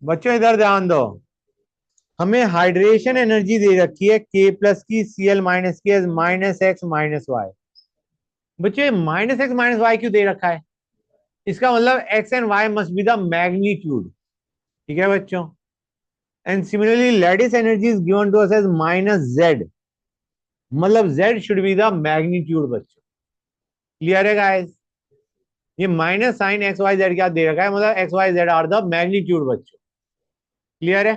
बच्चों इधर ध्यान दो, हमें हाइड्रेशन एनर्जी दे रखी है के प्लस की Cl माइनस की माइनस एक्स माइनस वाई। बच्चों माइनस एक्स माइनस वाई क्यों दे रखा है? इसका मतलब x and y must be the magnitude. ठीक है बच्चों, and similarly lattice energy is given to us as minus z, मतलब z should be the magnitude बच्चों। क्लियर है गाइस? ये minus sign x Y z क्या दे रखा है, मतलब x Y Z are the magnitude बच्चों। क्लियर है?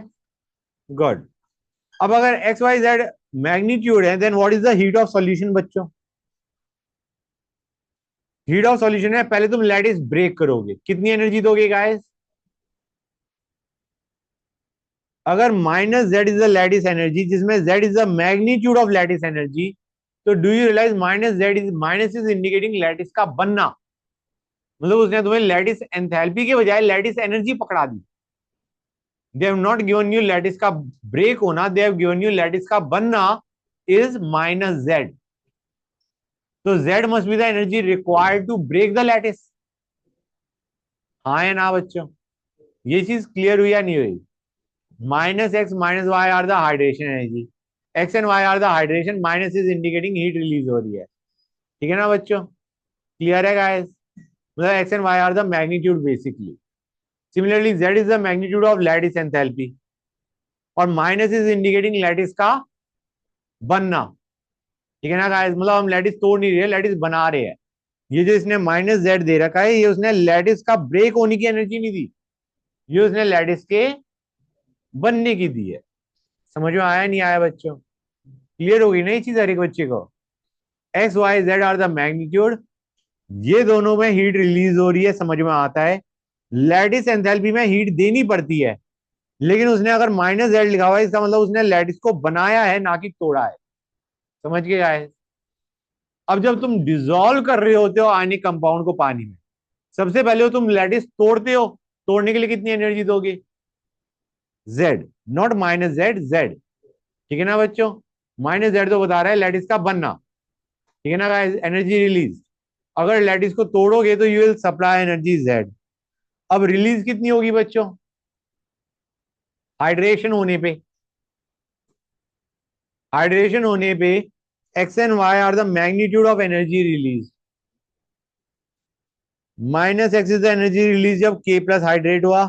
गुड। अब अगर एक्स वाई जेड मैग्नीट्यूड है, then what is the heat of solution बच्चों? हीट ऑफ सॉल्यूशन है, पहले तुम लैटिस ब्रेक करोगे, कितनी एनर्जी दोगे गाइस? अगर minus z is the lattice energy, जिसमें z is the magnitude of lattice energy, तो do you realise minus z is, minus is indicating lattice का बनना, मतलब उसने तुम्हें लैटिस एंथैल्पी के बजाय लैटिस एनर्जी पकड़ा दी। They have not given you lattice का ब्रेक होना, they have given you lattice का बनना इज माइनस जेड। तो z must be the energy required to break the lattice. हाँ या ना बच्चों? ये चीज क्लियर हुई या नहीं हुई? Minus x minus Y are the hydration energy, X and Y are the hydration, minus is indicating heat release हो रही है। ठीक है ना बच्चों? क्लियर है गाइस? मतलब x and Y are the magnitude basically. Similarly Z is the magnitude of lattice enthalpy, और माइनस इज इंडिकेटिंग लैटिस का बनना। ठीक है ना गाइस? मतलब हम लैटिस तोड़ नहीं रहे, लैटिस बना रहे हैं। ये जो इसने माइनस जेड दे रखा है, ये उसने लैटिस का ब्रेक होने की एनर्जी नहीं दी, ये उसने लैटिस के बनने की दी है। समझ में आया नहीं आया बच्चों? क्लियर होगी नहीं चीज हर एक बच्चे को? X Y Z are the magnitude, ये दोनों में हीट रिलीज हो रही है, समझ में आता है। लैटिस एंथैल्पी में हीट देनी पड़ती है, लेकिन उसने अगर माइनस जेड लिखा हुआ है, इसका मतलब उसने लैटिस को बनाया है, ना कि तोड़ा है। समझ के आए? अब जब तुम डिसॉल्व कर रहे होते हो आयनिक कंपाउंड को पानी में, सबसे पहले तुम लैटिस तोड़ते हो, तोड़ने के लिए कितनी एनर्जी दोगे? Z, not minus Z, Z. ठीक है ना बच्चों? माइनस जेड तो बता रहा है लैटिस का बनना। ठीक है ना गाइस? एनर्जी रिलीज, अगर लैटिस को तोड़ोगे तो you will supply energy Z. अब रिलीज कितनी होगी बच्चों हाइड्रेशन होने पे? हाइड्रेशन होने पे X and Y are the magnitude of energy release. Minus X is the energy release जब के प्लस हाइड्रेट हुआ,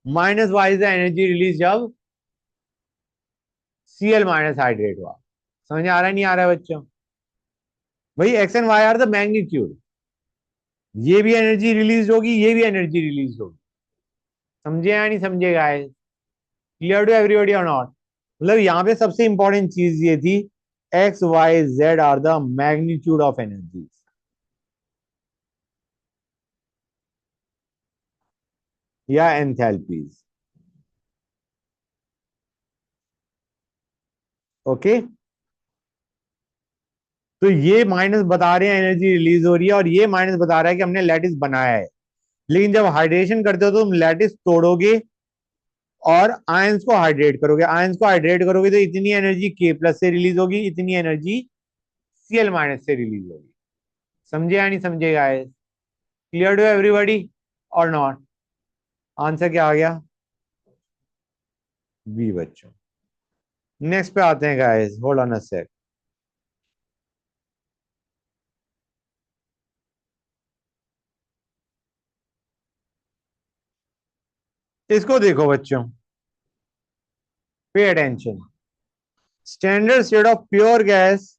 minus Y is the energy release जब Cl माइनस हाइड्रेट हुआ। समझ आ रहा है नहीं आ रहा है बच्चों? भाई X and Y are the magnitude, ये भी एनर्जी रिलीज होगी, ये भी एनर्जी रिलीज होगी। समझे या नहीं समझे गाइस? क्लियर टू एवरीबॉडी और नॉट? मतलब यहाँ पे सबसे इंपॉर्टेंट चीज ये थी, X Y Z are the magnitude of energy या एंथैल्पीज। ओके, तो ये माइनस बता रहे हैं एनर्जी रिलीज हो रही है, और ये माइनस बता रहा है कि हमने लैटिस बनाया है। लेकिन जब हाइड्रेशन करते हो तो तुम लैटिस तोड़ोगे और आयंस को हाइड्रेट करोगे, आयंस को हाइड्रेट करोगे तो इतनी एनर्जी के प्लस से रिलीज होगी, इतनी एनर्जी Cl माइनस से रिलीज होगी। समझे या नहीं समझे गाइस? क्लियर टू एवरीबॉडी और नॉट? आंसर क्या आ गया? बी बच्चों। नेक्स्ट पे आते हैं गाइस, होल्ड ऑन अ सेक। इसको देखो बच्चों, pay attention. Standard state of pure gas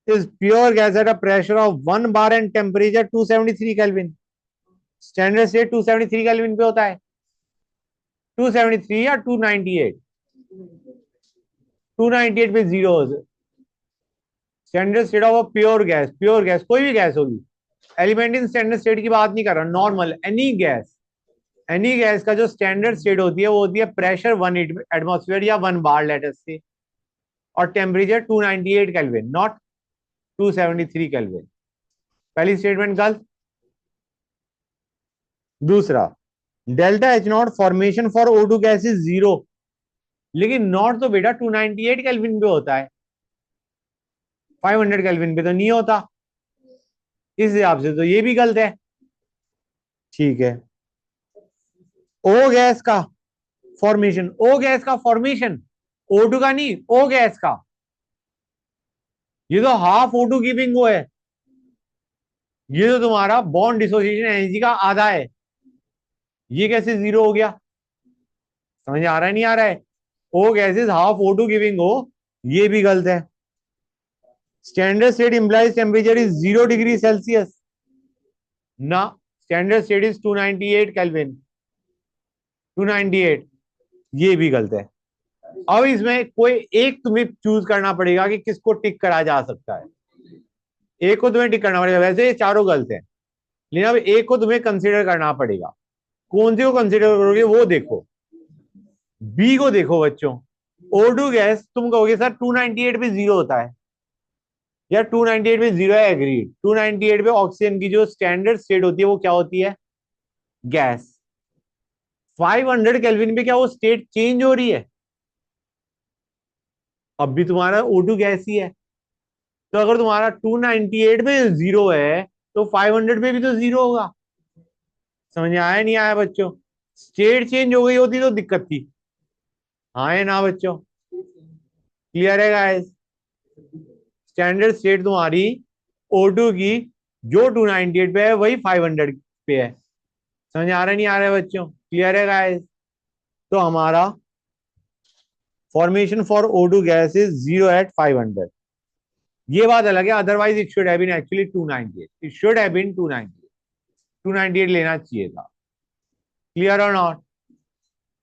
is pure gas at a pressure of 1 bar and temperature 273 Kelvin. Standard state 273 kelvin पे होता है, 273 या 298? 298 पे zero. Standard state of pure gas, pure gas कोई भी गैस होगी, एलिमेंट इन स्टैंडर्ड स्टेट की बात नहीं कर रहा, normal any gas. Any gas का जो स्टैंडर्ड स्टेट होती है वो होती है प्रेशर 1 एटमॉस्फेयर या 1 बार लेटर से, और टेम्परेचर 298 केल्विन, नॉट 273 केल्विन। पहली स्टेटमेंट गलत। दूसरा, delta H not formation for O2 gas is zero, लेकिन नॉट तो बेटा 298 केल्विन पे होता है, 500 केल्विन पे तो नहीं होता। इस हिसाब से तो ये भी गलत है। ठीक है, ओ गैस का फॉर्मेशन, ओ गैस का फॉर्मेशन, O2 का नहीं, ओ गैस का। ये तो हाफ O2 गिविंग वो है, ये तो तुम्हारा बॉन्ड डिसोसिएशन एनर्जी का आधा है। ये कैसे जीरो हो गया? समझ आ रहा है नहीं आ रहा है? ओ गैसेस हाफ O2 गिविंग हो, ये भी गलत है। Standard state implies temperature is 0 degree Celsius ना, स्टैंडर्ड स्टेट इज 298 केल्विन, 298, ये भी गलत है। अब इसमें कोई एक तुम्हें चूज करना पड़ेगा कि किसको टिक करा जा सकता है। एक को तुम्हें टिक करना पड़ेगा, वैसे ये चारों गलत है, लेकिन अब एक को तुम्हें कंसीडर करना पड़ेगा। कौन से को कंसीडर करोगे वो देखो। बी को देखो बच्चों, O2 गैस, तुम कहोगे सर 298 पे जीरो होता है, या 298 पे जीरो है, एग्रीड। 298 पे ऑक्सीजन की जो स्टैंडर्ड स्टेट होती है वो क्या होती है? गैस। 500 केल्विन पे क्या वो स्टेट चेंज हो रही है? अब भी तुम्हारा O2 गैस ही है, तो अगर तुम्हारा 298 पे जीरो है तो 500 पे भी तो जीरो होगा। समझ में आया नहीं आया बच्चों? स्टेट चेंज हो गई होती तो दिक्कत थी। हाँ है ना बच्चों? क्लियर है गाइस? स्टैंडर्ड स्टेट तुम्हारी O2 की जो 298 पे है वही 500 पे है। समझ आ रहा नहीं आ रहा है बच्चों? क्लियर है गाइस? तो हमारा formation for O2 gas is zero at 500। ये बात अलग है, otherwise it should have been actually 298, it should have been 298, 298 लेना चाहिए था। Clear or not?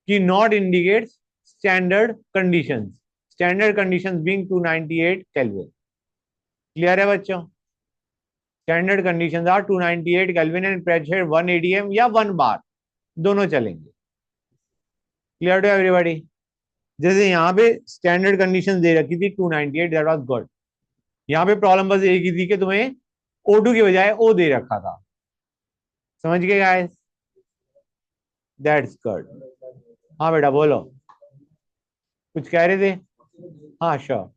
कि not indicates standard conditions, standard conditions being 298 kelvin. Clear है बच्चों? Standard conditions are 298 kelvin and pressure 1 ATM या 1 बार, दोनों चलेंगे। Clear to everybody? जैसे यहाँ पे स्टैंडर्ड कंडीशंस दे रखी थी 298, दैट वाज गुड। यहाँ पे प्रॉब्लम बस एक ही थी कि तुम्हें O2 की बजाय O दे रखा था। समझ गए गाइस? That's good. हाँ बेटा बोलो, कुछ कह रहे थे? हाँ श्योर।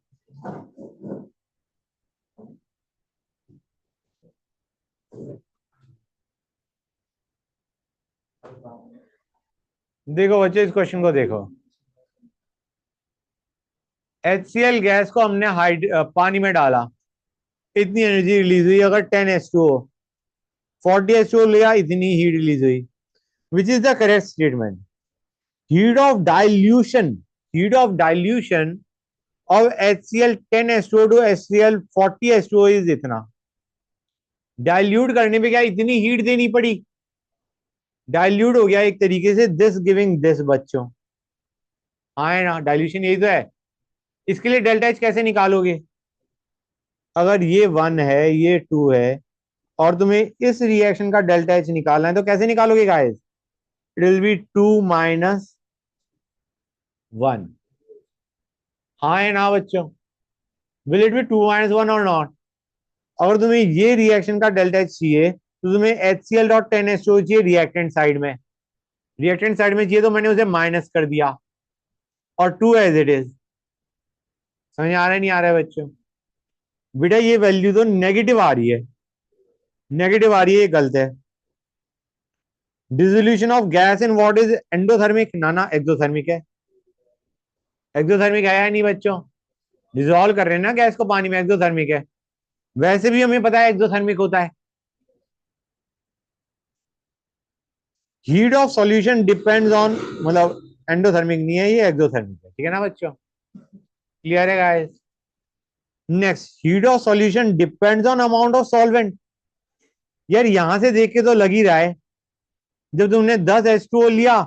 देखो बच्चे इस क्वेश्चन को देखो। HCl गैस को हमने पानी में डाला, इतनी एनर्जी रिलीज हुई। अगर 10H2O 40H2O लिया, इतनी हीट रिलीज हुई। Which is the correct statement? Heat of dilution, heat of dilution of HCl 10H2O to HCl 40H2O is इतना। डाइल्यूट करने पे क्या इतनी हीट देनी पड़ी? डाइल्यूट हो गया एक तरीके से दिस गिविंग दिस बच्चों। हाँ है ना, डाइल्यूशन यही तो है। इसके लिए डेल्टा एच कैसे निकालोगे? अगर ये 1 है ये 2 है और तुम्हें इस रिएक्शन का डेल्टा एच निकालना है तो कैसे निकालोगे guys? It will B 2 minus 1। हाँ है ना बच्चों? विल इट बी 2 माइनस 1 और नॉट? अगर तुम्हें ये रिएक्शन का डेल्टा एच चाहिए तो तुम्हें HCl.10H2O चाहिए रिएक्टेंट साइड में। रिएक्टेंट साइड में चाहिए तो मैंने उसे माइनस कर दिया, और 2 एज इट इज। समझ आ रहा है नहीं आ रहा है बच्चों? बेटा ये वैल्यू तो नेगेटिव आ रही है, नेगेटिव आ रही है, ये गलत है। Dissolution of gas in what is endothermic? ना ना, एक्सोथर्मिक है। एक्सोथर्मिक है या नहीं बच्चों? डिसॉल्व कर रहे हैं ना गैस को पानी में, एक्सोथर्मिक है। वैसे भी हमें पता है एक्सोथर्मिक होता है। Heat of solution depends on, मतलब एंडोथर्मिक नहीं है ये, एक्सोथर्मिक है। ठीक है ना बच्चों? क्लियर है guys? Next, heat of solution depends on amount of solvent. यार यहां से देख के तो लग ही रहा है, जब तुमने 10H2O लिया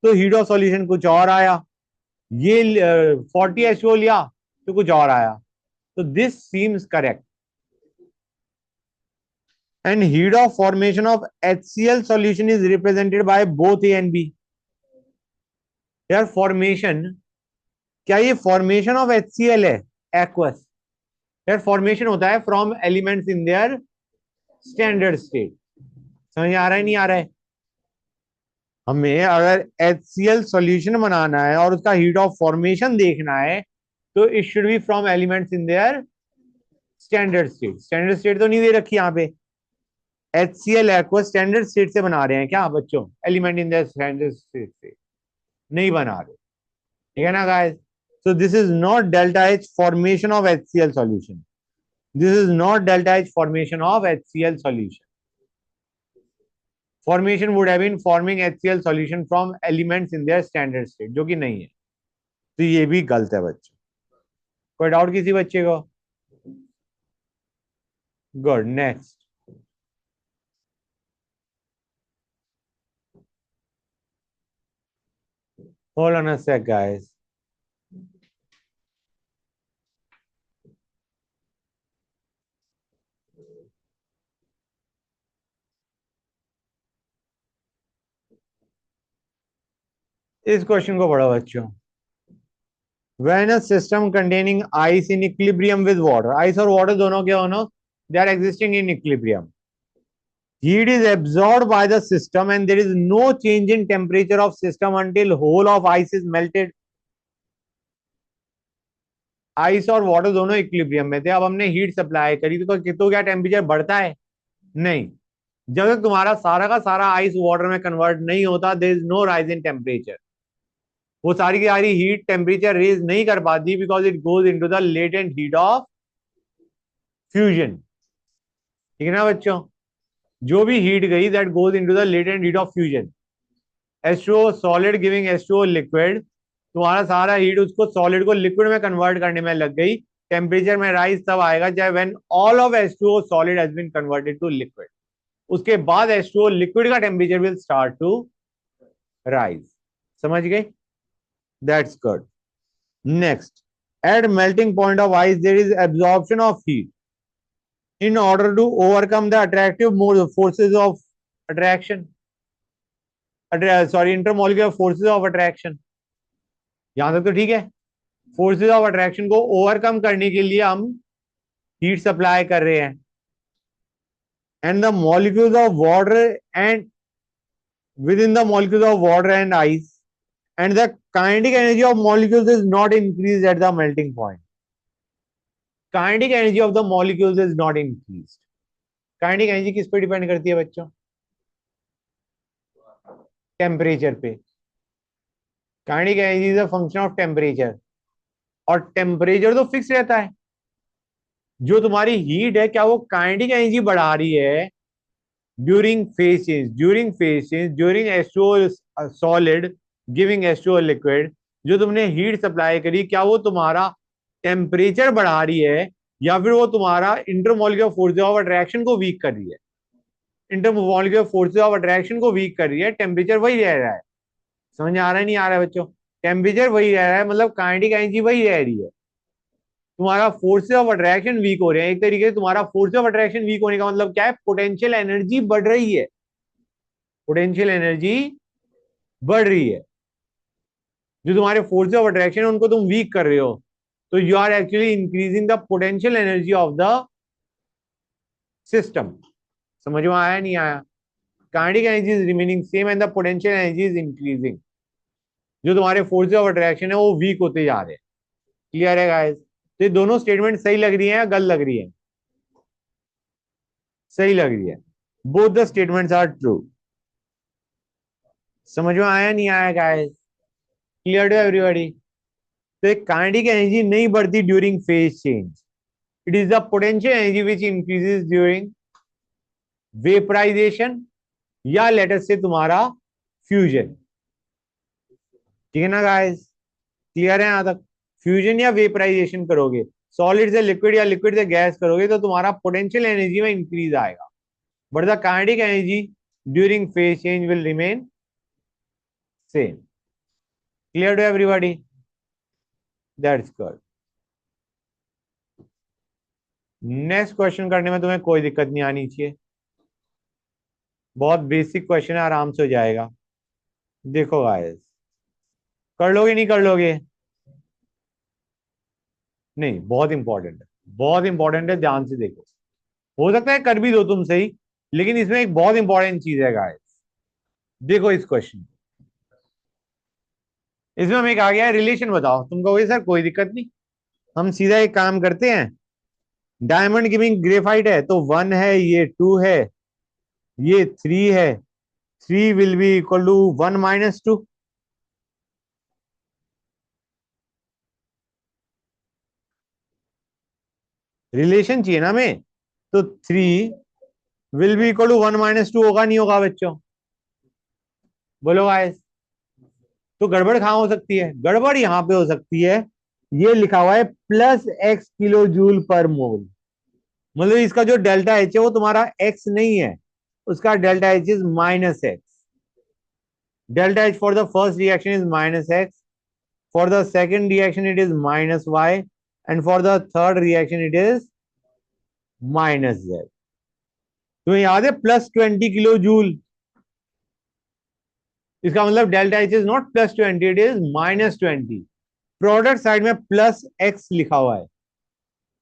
तो हीट ऑफ सॉल्यूशन कुछ और आया, ये 40H2O लिया तो कुछ और आया। तो this seems correct. And heat of formation of HCl solution is represented by both A and B। यार फॉर्मेशन, क्या ये फॉर्मेशन ऑफ HCl है एक्वस? यार फॉर्मेशन होता है from elements in their standard state. समझ आ रहा है नहीं आ रहा है? हमें अगर HCl सॉल्यूशन बनाना है और उसका हीट ऑफ फॉर्मेशन देखना है तो it should be from elements in their standard state. Standard state तो नहीं दे रखी यहाँ पे। HCl एक्वा स्टैंडर्ड स्टेट से बना रहे हैं क्या बच्चों, element in the standard state से नहीं बना रहे, ठीक है ना guys. So this is not delta H formation of HCl solution, this is not delta H formation of HCl solution. Formation would have been forming HCl solution from elements in their standard state, जो कि नहीं है, तो ये भी गलत है बच्चों। कोई डाउट किसी बच्चे को? Good, next. Hold on a sec guys. इस क्वेश्चन को पढ़ो बच्चों। When a system containing ice in equilibrium with water, ice और water दोनों क्या होना, they are existing in equilibrium. Heat is absorbed by the system and there is no change in temperature of system until whole of ice is melted. Ice और water दोनों equilibrium में थे, अब हमने हीट सप्लाई करी तो क्या temperature बढ़ता है? नहीं। जब तक तुम्हारा सारा का सारा आइस वाटर में कन्वर्ट नहीं होता, there is no rise in temperature. वो सारी की सारी हीट टेम्परेचर रेज नहीं कर पाती because it goes into the latent heat of fusion, ठीक है ना बच्चों। जो भी हीट गई that goes into the latent heat of fusion. H2O solid giving H2O liquid, तुम्हारा सारा हीट उसको सॉलिड को लिक्विड में कन्वर्ट करने में लग गई। टेम्परेचर में राइज तब आएगा जब when all of H2O solid has been converted to liquid. उसके बाद H2O लिक्विड का temperature will start to rise. समझ गए? That's good. Next, at melting point of ice there is absorption of heat in order to overcome the attractive forces of attraction, sorry, intermolecular forces of attraction। यहां तक तो ठीक है। Forces of attraction को overcome करने के लिए हम हीट सप्लाई कर रहे हैं। And the molecules of water and with in the molecules of water and ice and the kinetic energy of molecules is not increase at the melting point. Kinetic energy of the molecules is not increase. Kinetic energy किस पे depend करती है बच्चों? Temperature पे। Kinetic energy is a function of temperature, और temperature तो fix रहता है। जो तुम्हारी हीट है, क्या वो काइनेटिक एनर्जी बढ़ा रही है during phase change, during phase change, during H2O solid giving H2O liquid, जो तुमने हीट सप्लाई करी, क्या वो तुम्हारा टेम्परेचर बढ़ा रही है या फिर वो तुम्हारा इंटरमॉलिक्यूलर फोर्सेज ऑफ अट्रैक्शन को वीक कर रही है? इंटरमॉलिक्यूलर फोर्सेज ऑफ अट्रैक्शन को वीक कर रही है, टेम्परेचर वही रह रहा है। समझ आ रहा है नहीं आ रहा है बच्चों? टेम्परेचर वही रह रहा है, मतलब काइनेटिक एनर्जी वही रह रही है। तुम्हारा फोर्सेज ऑफ अट्रैक्शन वीक हो रहे हैं। एक तरीके से तुम्हारा फोर्सेज ऑफ अट्रैक्शन वीक होने का मतलब क्या है? पोटेंशियल एनर्जी बढ़ रही है, पोटेंशियल एनर्जी बढ़ रही है। जो तुम्हारे फोर्सेज ऑफ अट्रैक्शन है उनको तुम वीक कर रहे हो, तो you are actually increasing the potential energy of the system. समझ में आया नहीं आया? Kinetic energy is remaining same and the potential energy is increasing. जो तुम्हारे फोर्सेज ऑफ अट्रैक्शन है वो वीक होते जा रहे हैं। क्लियर है गाइस? तो ये दोनों स्टेटमेंट सही लग रही है या गलत लग रही है? सही लग रही है। Both the statements are true. समझ में आया नहीं आया गाइस? Clear to everybody? तो एक काइनेटिक एनर्जी नहीं बढ़ती during phase change, it is the potential energy which increases during vaporization या लेटर से तुम्हारा फ्यूजन। ठीक है ना गाइस? क्लियर है यहां तक? फ्यूजन या वेपराइजेशन करोगे, सॉलिड से लिक्विड या लिक्विड से गैस करोगे, तो तुम्हारा पोटेंशियल एनर्जी में इंक्रीज आएगा, but the kinetic energy during phase change will remain same. Clear to everybody? That's good. Next question करने में तुम्हें कोई दिक्कत नहीं आनी चाहिए, बहुत बेसिक क्वेश्चन है, आराम से हो जाएगा। देखो गाइस, कर लोगे नहीं कर लोगे? नहीं, बहुत इंपॉर्टेंट है, बहुत इंपॉर्टेंट है, ध्यान से देखो। हो सकता है कर भी दो तुम सही, लेकिन इसमें एक बहुत इंपॉर्टेंट चीज है गाइस। देखो इस क्वेश्चन, इसमें हमें आ गया है रिलेशन, बताओ। तुम कहोगे सर कोई दिक्कत नहीं, हम सीधा एक काम करते हैं, डायमंड गिविंग ग्रेफाइट है तो 1 है, ये 2 है, ये 3 है, 3 will be equal to 1 - 2। Relation चाहिए ना हमें, तो 3 विल बी इक्वल टू 1 - 2 होगा नहीं होगा बच्चों? बोलो गाइस। तो गड़बड़ कहाँ हो सकती है? गड़बड़ यहां पे हो सकती है, ये लिखा हुआ है +x kJ/mol। मतलब इसका जो डेल्टा एच है वो तुम्हारा एक्स नहीं है, उसका delta H is -x। Delta H for the first reaction is -x, for the second reaction it is -y, and for the third reaction it is -z। तुम्हें याद है +20 kJ? इसका मतलब delta H is not +20, it is -20। Product side में +x लिखा हुआ है,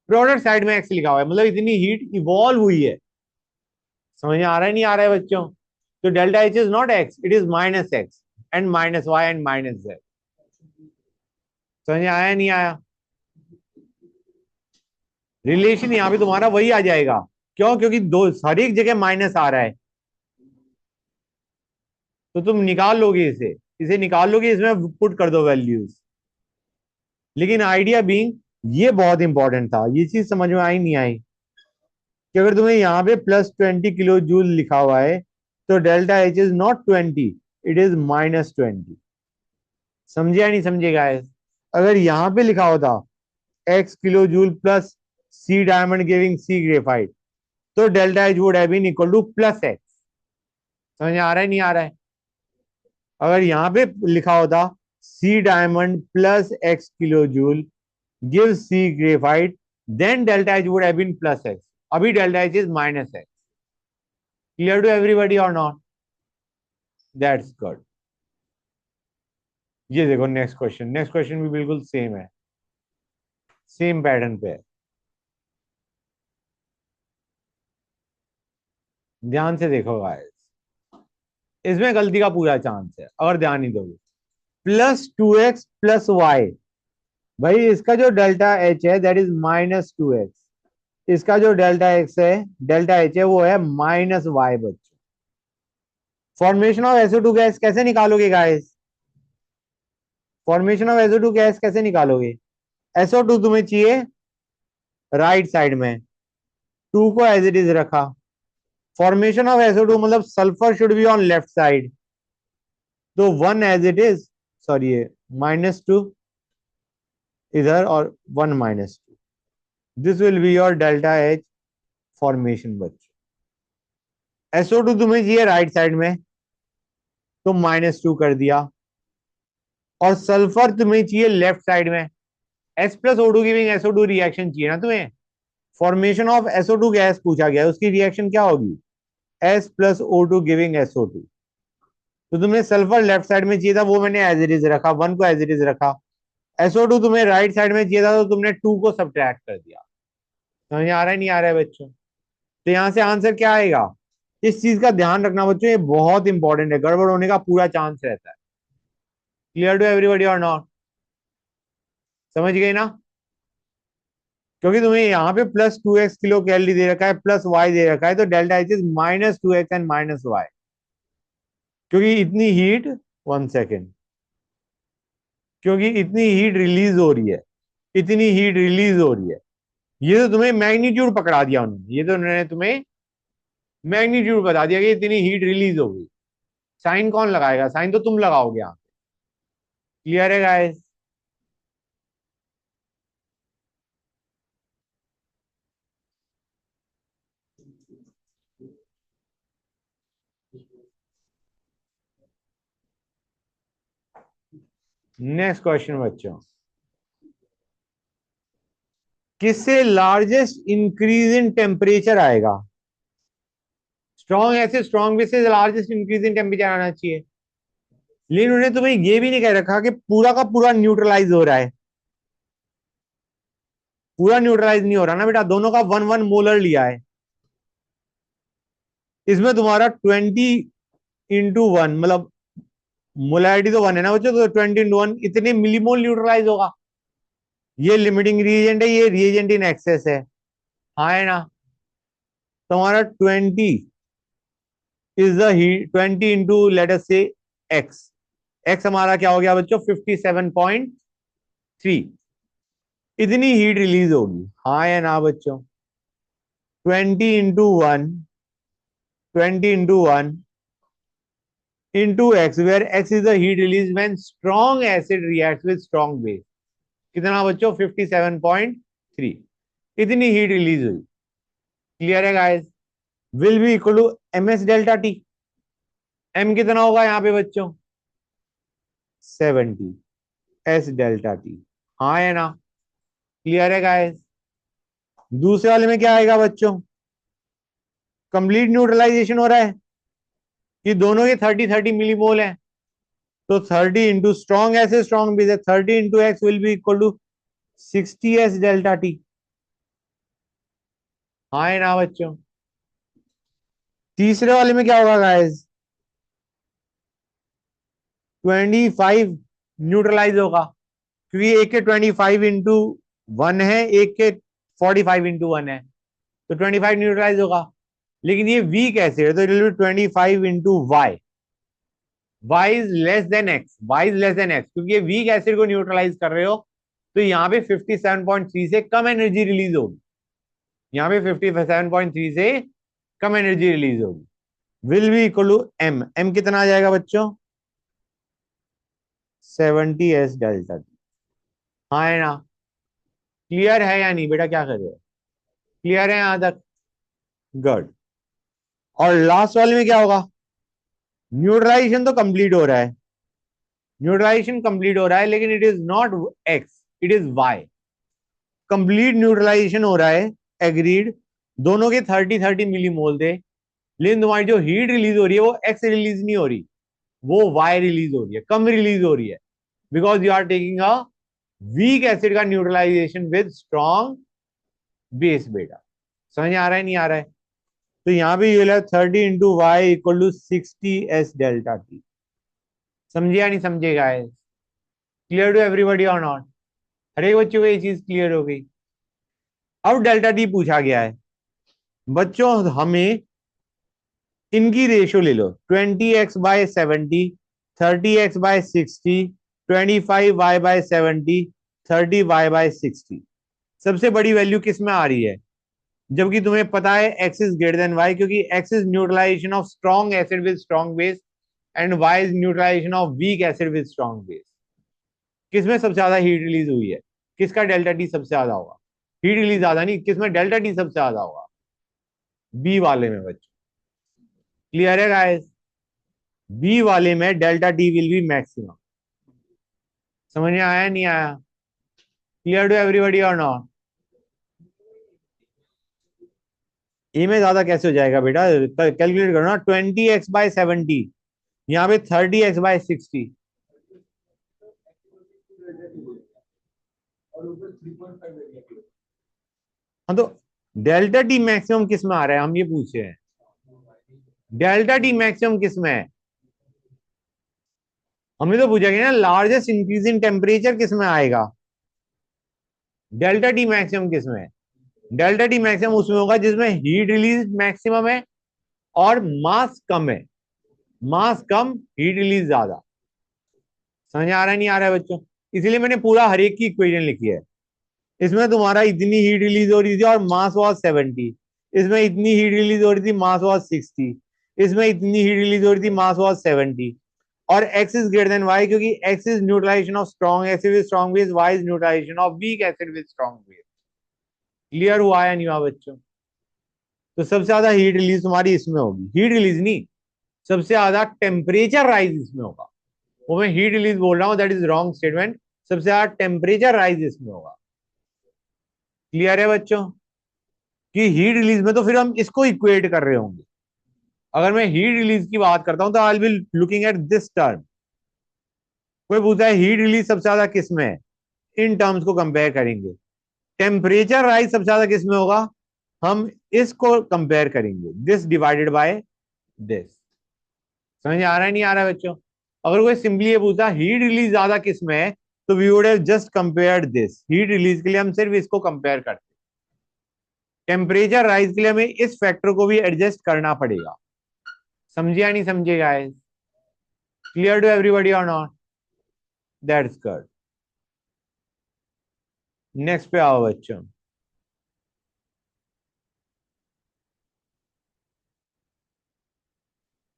product side में x लिखा हुआ है, मतलब इतनी हीट इवॉल्व हुई है। समझ में आ रहा है नहीं आ रहा है बच्चों? तो delta H is not x, it is -x and -y and -z। समझ में आया नहीं आया? रिलेशन यहां पे तुम्हारा वही आ जाएगा। क्यों? क्योंकि दो हर एक जगह माइनस आ रहा है, तो तुम निकाल लोगे इसे, इसे निकाल लोगे, इसमें पुट कर दो वैल्यूज। लेकिन आइडिया बीइंग, ये बहुत इंपॉर्टेंट था, ये चीज समझ में आई नहीं आई कि अगर तुम्हें यहाँ पे +20 kJ लिखा हुआ है, तो delta H is not 20, it is -20। समझे या नहीं समझे गाइस? अगर यहाँ पे लिखा होता x kJ plus C diamond giving C graphite, तो delta H would have been equal to +x। समझ में आ रहा है नहीं आ रहा है? अगर यहाँ पे लिखा होता C diamond +x kJ give C graphite, then delta H would have been +x। अभी delta H is -x। Clear to everybody और नॉट? That's good. ये देखो नेक्स्ट क्वेश्चन, नेक्स्ट क्वेश्चन भी बिल्कुल सेम है, सेम पैटर्न पे है। ध्यान से देखो गाइस, इसमें गलती का पूरा चांस है अगर ध्यान नहीं दोगे। +2x+y, भाई इसका जो डेल्टा एच है दैट इज -2x, इसका जो डेल्टा एक्स है, डेल्टा एच है, वो है -y बच्चों। फॉर्मेशन ऑफ SO2 गैस कैसे निकालोगे guys? Formation of SO2 gas कैसे निकालोगे? SO2 तुम्हें चाहिए राइट साइड में, 2 को एज इट इज रखा। फॉर्मेशन ऑफ SO2 मतलब sulphur should be on left side, तो 1 एज इट इज, सॉरी ये -2 इधर और 1 -2, this will be your delta H formation बच्चों। SO2 तुम्हें चाहिए राइट साइड में, तो -2 कर दिया, और सल्फर तुम्हें चाहिए लेफ्ट साइड में। S+O2 गिविंग SO2 रिएक्शन चाहिए ना तुम्हें, फॉर्मेशन ऑफ SO2 गैस पूछा गया, उसकी रिएक्शन क्या होगी? S+O2 giving SO2। तो तुम्हें सल्फर लेफ्ट साइड में चाहिए था, वो मैंने एज इट इज रखा, 1 को एज इट इज रखा। SO2 तुम्हें राइट साइड में चाहिए था, तो तुमने 2 को सब्ट्रैक्ट कर दिया। समझ आ रहा है नहीं आ रहा है बच्चों? तो यहां से आंसर क्या आएगा? इस चीज का ध्यान रखना बच्चों, ये बहुत इंपॉर्टेंट है, गड़बड़ होने का पूरा चांस रहता है। क्लियर टू एवरीबॉडी और नॉट? समझ गए ना? क्योंकि तुम्हें यहाँ पे +2x kcal दे रखा है, +y दे रखा है, तो delta H is -2x and -y। क्योंकि इतनी हीट, 1 सेकेंड, क्योंकि इतनी हीट रिलीज हो रही है, इतनी हीट रिलीज हो रही है। ये तो तुम्हें मैग्नीट्यूड पकड़ा दिया उन्होंने, ये तो उन्होंने तुम्हें मैग्नीट्यूड बता दिया कि इतनी हीट रिलीज हो गई। साइन कौन लगाएगा? साइन तो तुम लगाओगे यहाँ। क्लियर है गाइस? नेक्स्ट क्वेश्चन बच्चों, किससे लार्जेस्ट इंक्रीज इन टेम्परेचर आएगा? स्ट्रॉन्ग ऐसे स्ट्रॉन्ग बेस से लार्जेस्ट इंक्रीज इन टेम्परेचर आना चाहिए, लेकिन उन्होंने तुम्हें ये भी नहीं कह रखा कि पूरा का पूरा न्यूट्रलाइज हो रहा है। पूरा न्यूट्रलाइज नहीं हो रहा ना बेटा, दोनों का 1 1 मोलर लिया है। इसमें तुम्हारा 20 × 1, मतलब मोलैरिटी तो 1 है ना बच्चों, तो 20 × 1 इतने मिलीमोल न्यूट्रलाइज होगा। ये लिमिटिंग रिएजेंट है, ये रिएजेंट इन एक्सेस है। हाँ है ना? तुम्हारा 20 is the heat 20 into let us से एक्स, एक्स हमारा क्या हो गया बच्चों 57.3, इतनी हीट रिलीज होगी, हाँ या ना बच्चों? 20 into 1, 20 into 1 into x, where x is the heat release when strong acid reacts with strong base. कितना बच्चों 57.3, इतनी हीट रिलीज हुई। क्लियर है guys? Will be equal to M S delta T, M कितना होगा यहाँ पे बच्चों 70 एस डेल्टा टी, हाँ या ना? क्लियर है गाइस? दूसरे वाले में क्या आएगा बच्चों? कंप्लीट न्यूट्रलाइजेशन हो रहा है कि दोनों के 30-30 मिलीमोल है, तो 30 into strong acid strong base है, 30 into X will be equal to 60 S delta T, हाँ या ना बच्चों? तीसरे वाले में क्या होगा गाइस? 25 न्यूट्रलाइज होगा, क्योंकि एक के 25 इंटू 1 है, एक के 45 इंटू 1 है, तो 25 न्यूट्रलाइज होगा। लेकिन ये वीक एसिड है, तो it will be 25 into Y, Y is less than X, Y is less than X, क्योंकि ये वीक एसिड को न्यूट्रलाइज कर रहे हो, तो यहाँ पे 57.3 से कम एनर्जी रिलीज होगी, यहाँ पे 57.3 से कम एनर्जी रिलीज होगी। Will be equal to M, M कितना आ जाएगा बच्चों 70 एस डेल्टा टी, हाँ है ना? क्लियर है या नहीं बेटा, क्या कर रहे हो? क्लियर है यहां तक? गुड। और लास्ट वाले में क्या होगा? न्यूट्रलाइजेशन तो कंप्लीट हो रहा है, न्यूट्रलाइजेशन कंप्लीट हो रहा है, लेकिन it is not X, it is Y. Complete neutralization हो रहा है, एग्रीड, दोनों के 30-30 मिलीमोल थे, लेकिन तुम्हारी जो हीट रिलीज हो रही है वो एक्स रिलीज नहीं हो रही, वो वाई रिलीज हो रही है, कम रिलीज हो रही है, because you are taking a weak acid का न्यूट्रलाइजेशन विद स्ट्रॉन्ग बेस बेटा। समझ आ रहा है नहीं आ रहा है? तो यहाँ पे you will have 30 into Y equal to 60 S delta T. समझे या नहीं समझे गाइस? क्लियर टू एवरीबॉडी और नॉट? हर एक बच्चों को ये चीज क्लियर हो गई? अब डेल्टा टी पूछा गया है बच्चों, हमें इनकी रेशियो ले लो, 20x/70, 30x/60, 25y/70, 30y/60। सबसे बड़ी वैल्यू किस में आ रही है, जबकि तुम्हें पता है x is greater than y, क्योंकि x is neutralization of strong acid with strong base and y is neutralization of weak acid with strong base. किसमें सबसे ज्यादा हीट रिलीज हुई है, किसका डेल्टा टी सबसे ज्यादा होगा? हीट रिलीज ज्यादा नहीं, किसमें डेल्टा टी सबसे ज्यादा होगा? बी वाले में बच्चों। क्लियर है गाइस? बी वाले में delta T will be maximum. समझ में आया नहीं आया? क्लियर टू एवरीबॉडी और नॉट? ए में ज्यादा कैसे हो जाएगा बेटा, कैलकुलेट करो ना, 20x/70, यहाँ पे 30x/60। हाँ तो डेल्टा टी मैक्सिमम किस में आ रहा है, हम ये पूछ रहे हैं, डेल्टा टी मैक्सिमम किस में है? हमने तो पूछा कि ना लार्जेस्ट इंक्रीज इन टेम्परेचर किस में आएगा, डेल्टा टी मैक्सिमम किस में है? डेल्टा टी मैक्सिमम उसमें होगा जिसमें हीट रिलीज मैक्सिमम है और मास कम है, मास कम हीट रिलीज ज्यादा। समझ आ रहा है नहीं आ रहा है बच्चों? इसलिए मैंने पूरा हर एक की इक्वेशन लिखी है। इसमें तुम्हारा इतनी हीट रिलीज हो रही थी और मास वॉज 70, इसमें इतनी हीट रिलीज हो रही थी मास वॉज 60, इसमें इतनी हीट रिलीज हो रही थी मास वॉज 70, और x is greater than y, क्योंकि x is neutralization of strong acid with strong base, y is neutralization of weak acid with strong base. Clear हुआ या नहीं हुआ बच्चों? तो सबसे ज्यादा हीट रिलीज तुम्हारी इसमें होगी, हीट रिलीज नहीं, सबसे ज्यादा टेम्परेचर राइज इसमें होगा। वो मैं हीट रिलीज बोल रहा हूँ, दैट इज रॉन्ग स्टेटमेंट, सबसे ज्यादा टेम्परेचर राइज इसमें होगा। क्लियर है बच्चों? कि हीट रिलीज में तो फिर हम इसको इक्वेट कर रहे होंगे। अगर मैं हीट रिलीज की बात करता हूं तो I will looking at this term. कोई पूछता है हीट रिलीज सबसे ज्यादा किस में है, इन टर्म्स को कंपेयर करेंगे। टेम्परेचर राइज सबसे ज्यादा किस में होगा, हम इसको कंपेयर करेंगे, दिस डिवाइडेड बाय दिस। समझ आ रहा है नहीं आ रहा है बच्चों? अगर कोई सिंपली ये पूछता हीट रिलीज ज्यादा किस में है, तो we would have just compared this, heat release के लिए हम सिर्फ इसको कंपेयर करते हैं। टेम्परेचर राइज के लिए हमें इस फैक्टर को भी एडजस्ट करना पड़ेगा। समझे या नहीं समझे गाइस? क्लियर टू एवरीबॉडी और नॉट? That's good. नेक्स्ट पे आओ बच्चों।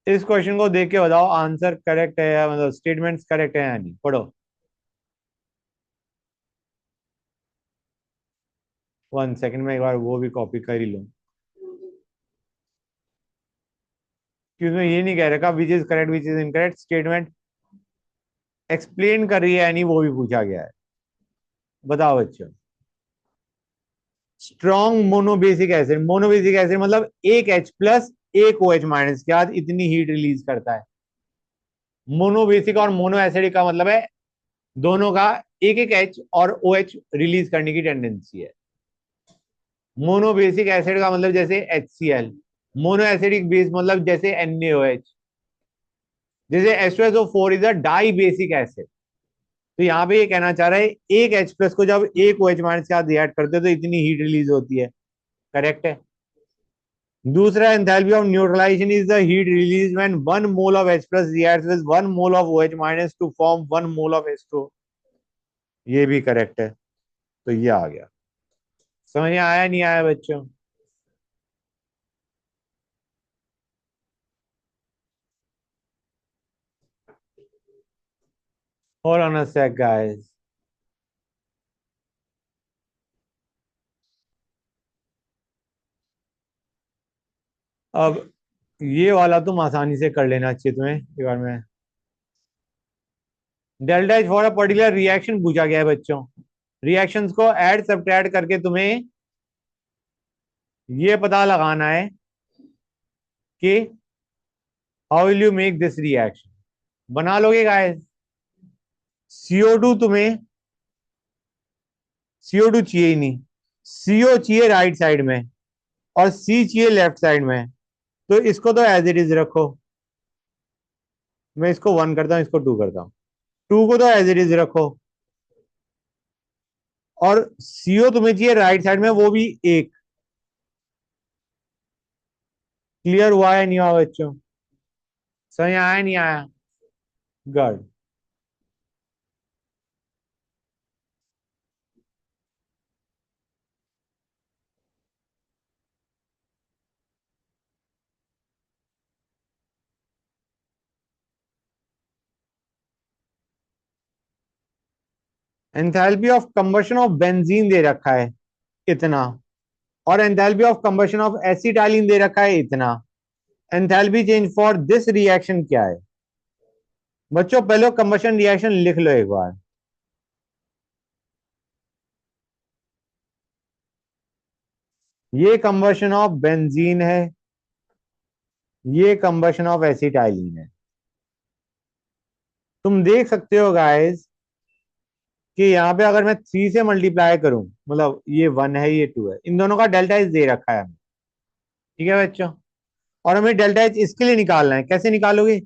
इस क्वेश्चन को देख के बताओ आंसर करेक्ट है या मतलब स्टेटमेंट्स करेक्ट है या नहीं, पढ़ो। 1 सेकंड में एक बार वो भी कॉपी कर ही लूं, क्योंकि मैं ये नहीं कह रखा which is correct which is incorrect, statement explain कर रही है या नहीं वो भी पूछा गया है। बताओ बच्चों। Strong monobasic acid, monobasic acid मतलब एक H प्लस एक OH माइनस के बाद इतनी हीट रिलीज करता है। मोनोबेसिक और मोनो एसिडिक का मतलब है दोनों का एक एक H और OH रिलीज करने की टेंडेंसी है। मोनोबेसिक एसिड का मतलब जैसे HCl, मोनो एसिडिक बेस मतलब जैसे NaOH, जैसे H2SO4 is a dibasic acid. तो यहाँ पे ये कहना चाह रहा है एक H प्लस को जब एक OH माइनस के साथ रिएक्ट करते हो तो इतनी हीट रिलीज होती है। करेक्ट है। दूसरा, enthalpy of neutralization is the heat release when 1 mole of H plus reacts with 1 mole of OH minus to form 1 mole of H2। ये भी करेक्ट है। तो ये आ गया। समझ में आया नहीं आया बच्चों? Hold on a sec guys। अब ये वाला तुम आसानी से कर लेना चाहिए तुम्हें एक बार में। Delta H for a particular reaction पूछा गया है बच्चों। रिएक्शंस को ऐड सब्ट्रैक्ट करके तुम्हें ये पता लगाना है कि how will you make this reaction. बना लोगे गाइस? CO2 तुम्हें, CO2 चाहिए ही नहीं, CO चाहिए राइट साइड में और C चाहिए लेफ्ट साइड में। तो इसको तो एज इट इज रखो। मैं इसको 1 करता हूं, इसको 2 करता हूं। 2 को तो एज इट इज रखो। और CO तुम्हें चाहिए राइट साइड में, वो भी एक। क्लियर हुआ है नहीं हुआ बच्चों? समझ आया नहीं आया? Good. Enthalpy of combustion of benzene दे रखा है इतना, और enthalpy of combustion of acetylene दे रखा है इतना। Enthalpy change for this reaction क्या है बच्चों? पहले कंबशन रिएक्शन लिख लो एक बार। ये कंबशन ऑफ बेंजीन है, ये कंबशन ऑफ एसिटाइलिन है। तुम देख सकते हो गाइस कि यहाँ पे अगर मैं 3 से मल्टीप्लाई करूं, मतलब ये 1 है ये 2 है, इन दोनों का डेल्टा एच दे रखा है हमें। ठीक है बच्चों? और हमें डेल्टा एच इसके लिए निकालना है। कैसे निकालोगे?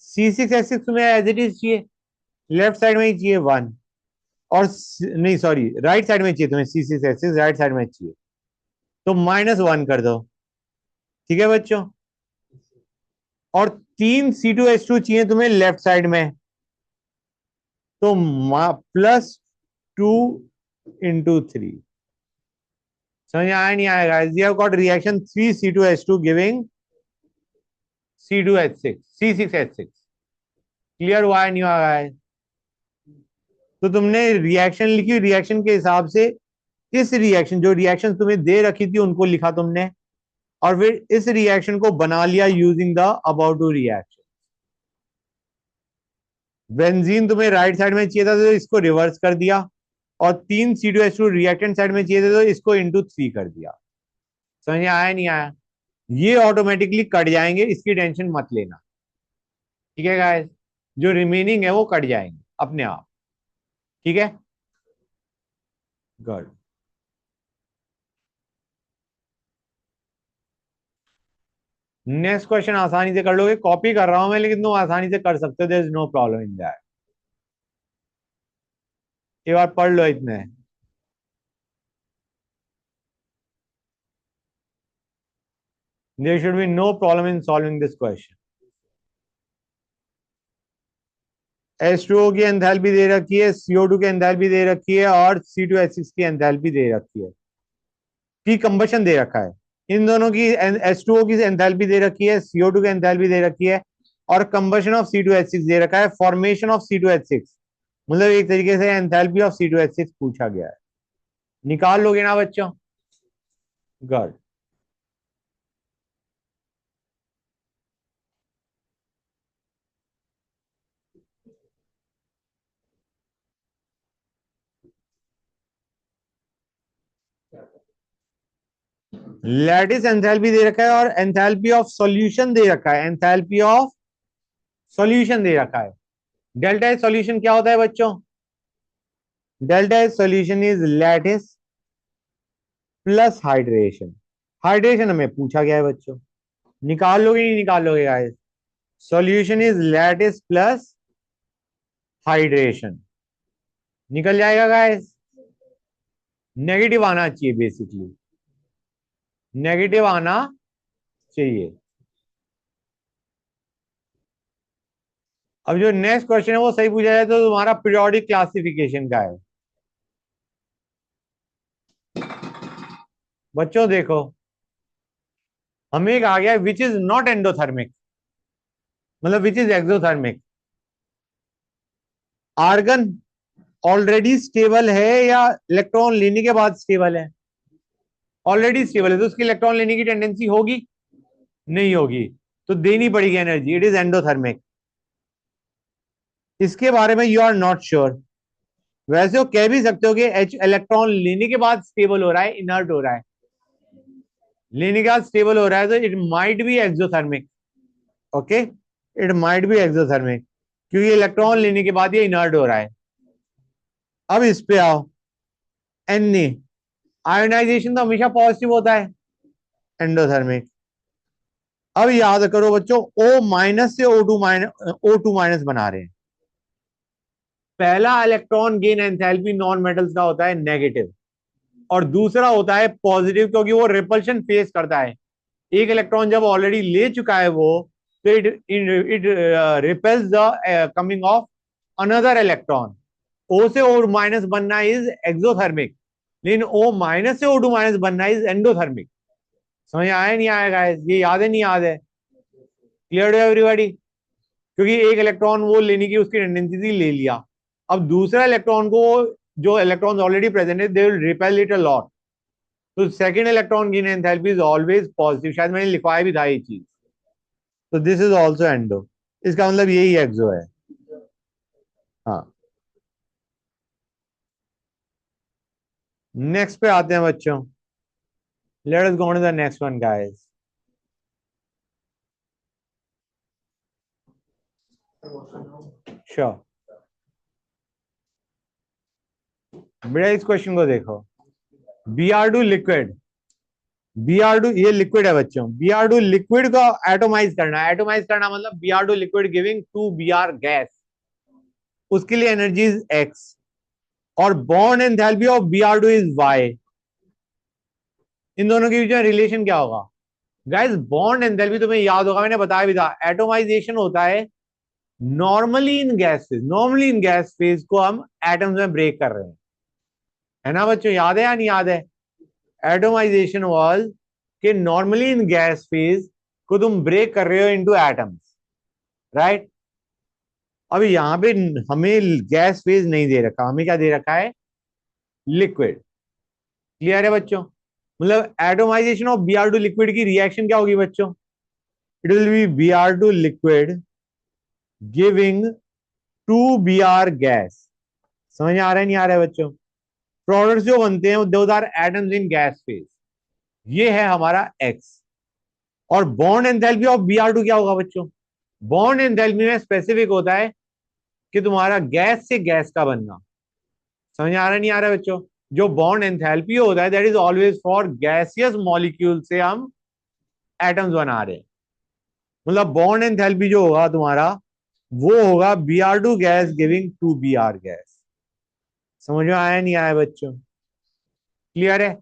C6H6 तुम्हें एज इट इज चाहिए, लेफ्ट साइड में ही चाहिए 1। और नहीं सॉरी, राइट साइड में चाहिए तुम्हें C6H6, राइट साइड में चाहिए, तो -1 कर दो। ठीक है बच्चों? और 3 C2H2 चाहिए तुम्हें लेफ्ट साइड में, तो +2 × 3। समझ में आया नहीं आएगा? We have got reaction 3 C2H2 giving C6H6। Clear हुआ है नहीं हुआ है? तो तुमने रिएक्शन लिखी, रिएक्शन के हिसाब से इस रिएक्शन, जो रिएक्शन तुम्हें दे रखी थी उनको लिखा तुमने, और फिर इस रिएक्शन को बना लिया using the about two reaction. Benzene तुम्हें राइट साइड में चाहिए था तो इसको रिवर्स कर दिया, और 3 C2H2 रिएक्टेंट साइड में चाहिए थे तो इसको ×3 कर दिया। समझ में आया नहीं आया? ये ऑटोमेटिकली कट जाएंगे, इसकी टेंशन मत लेना। ठीक है गाइस? जो रिमेनिंग है वो कट जाएंगे अपने आप। ठीक है? गुड। नेक्स्ट क्वेश्चन आसानी से कर लोगे, कॉपी कर रहा हूं मैं लेकिन तुम आसानी से कर सकते हो, there is no problem in that. एक बार पढ़ लो इतने। There should be no problem in solving this question. H2O की एंथैल्पी दे रखी है, CO2 की एंथैल्पी दे रखी है और C2H6 की एंथैल्पी दे रखी है, की कंबशन दे रखा है। इन दोनों की H2O की एंथैल्पी दे रखी है, CO2 की एंथैल्पी दे रखी है और कंबशन ऑफ C2H6 दे रखा है, फॉर्मेशन ऑफ C2H6, मतलब एक तरीके से एंथैल्पी ऑफ C2H6 पूछा गया है। निकाल लोगे ना बच्चों? गुड। लैटिस एंथैल्पी दे रखा है और एंथैल्पी ऑफ सॉल्यूशन दे रखा है, एंथैल्पी ऑफ सॉल्यूशन दे रखा है। डेल्टा एच सॉल्यूशन क्या होता है बच्चों? Delta H solution is lattice plus hydration. Hydration हमें पूछा गया है बच्चों, निकाल लोगे नहीं निकाल लोगे guys? Solution is lattice plus hydration, निकल जाएगा गाइस? नेगेटिव आना चाहिए, बेसिकली नेगेटिव आना चाहिए। अब जो नेक्स्ट क्वेश्चन है वो सही पूछा जाए तो तुम्हारा पीरियोडिक क्लासिफिकेशन का है। बच्चों देखो, हमें एक आ गया विच इज नॉट एंडोथर्मिक, मतलब which is exothermic. Argon already stable है या इलेक्ट्रॉन लेने के बाद स्टेबल है? ऑलरेडी स्टेबल है तो उसकी इलेक्ट्रॉन लेने की टेंडेंसी होगी? नहीं होगी, तो देनी पड़ेगी एनर्जी, इट इज एंडोथर्मिक। इसके बारे में यू आर नॉट श्योर, वैसे वो कह भी सकते हो कि एच इलेक्ट्रॉन लेने के बाद स्टेबल हो रहा है, इनर्ट हो रहा है। लेने के बाद स्टेबल हो रहा है तो it might be exothermic. Okay, it might be exothermic क्योंकि इलेक्ट्रॉन लेने के बाद ये इनर्ट हो रहा है। अब इस पे आओ, Na आयोनाइजेशन तो हमेशा पॉजिटिव होता है, एंडोथर्मिक। अब याद करो बच्चों, O माइनस से O2 माइनस बना रहे हैं। पहला electron gain enthalpy non metals का होता है नेगेटिव और दूसरा होता है पॉजिटिव, क्योंकि वो रिपल्शन फेस करता है। एक इलेक्ट्रॉन जब ऑलरेडी ले चुका है वो, तो it repels the coming of another electron. O से O माइनस बनना इज एक्सोथर्मिक, लेकिन O माइनस से O2 माइनस बनना इज एंडोथर्मिक। समझ आया नहीं आएगा? ये याद है नहीं याद है? क्लियर है एवरीबॉडी? क्योंकि एक इलेक्ट्रॉन वो लेने की उसकी टेंडेंसी थी, ले लिया। अब दूसरा इलेक्ट्रॉन को, जो इलेक्ट्रॉन ऑलरेडी प्रेजेंट है, they will repel it a lot. तो second electron gain enthalpy is always positive, शायद मैंने लिखवाया भी था ये चीज। तो दिस इज ऑल्सो एंडो, इसका मतलब यही एक्सो है। हाँ, नेक्स्ट पे आते हैं बच्चों। Let us go to the next one guys. Sure, बेटा इस क्वेश्चन को देखो। Br2 लिक्विड, Br2 ये लिक्विड है बच्चों, Br2 लिक्विड को एटोमाइज करना है। एटोमाइज करना मतलब Br2 liquid giving 2Br gas, उसके लिए एनर्जी इज X और bond enthalpy of Br2 is Y। इन दोनों के बीच में रिलेशन क्या होगा गाइस? बॉन्ड एंथैल्पी तुम्हें याद होगा, मैंने बताया भी था, एटोमाइजेशन होता है normally in gas phase. Normally in gas phase को हम एटम्स में ब्रेक कर रहे हैं, है ना बच्चों? याद है या नहीं याद है? एटोमाइजेशन वाज कि नॉर्मली इन गैस फेज को तुम ब्रेक कर रहे हो इनटू एटम्स, राइट? अब यहां पे हमें गैस फेज नहीं दे रखा, हमें क्या दे रखा है? लिक्विड। क्लियर है बच्चों? मतलब एटोमाइजेशन ऑफ Br2 लिक्विड की रिएक्शन क्या होगी बच्चों? It will B Br2 liquid giving 2Br gas. समझ आ रहा है नहीं आ रहा है बच्चों? प्रोडक्ट्स जो बनते हैं दो R atoms in gas phase, ये है हमारा एक्स। और बॉन्ड एंथैल्पी ऑफ Br2 क्या होगा बच्चों? बॉन्ड एंथैल्पी में स्पेसिफिक होता है कि तुम्हारा गैस से गैस का बनना। समझ आ रहा नहीं आ रहा है बच्चों? जो बॉन्ड एंथैल्पी होता है that is always for gaseous molecule से हम एटम्स बना रहे हैं। मतलब बॉन्ड एंथैल्पी जो होगा तुम्हारा वो होगा Br2 gas giving 2Br gas. समझ में आया नहीं आया बच्चों? क्लियर है?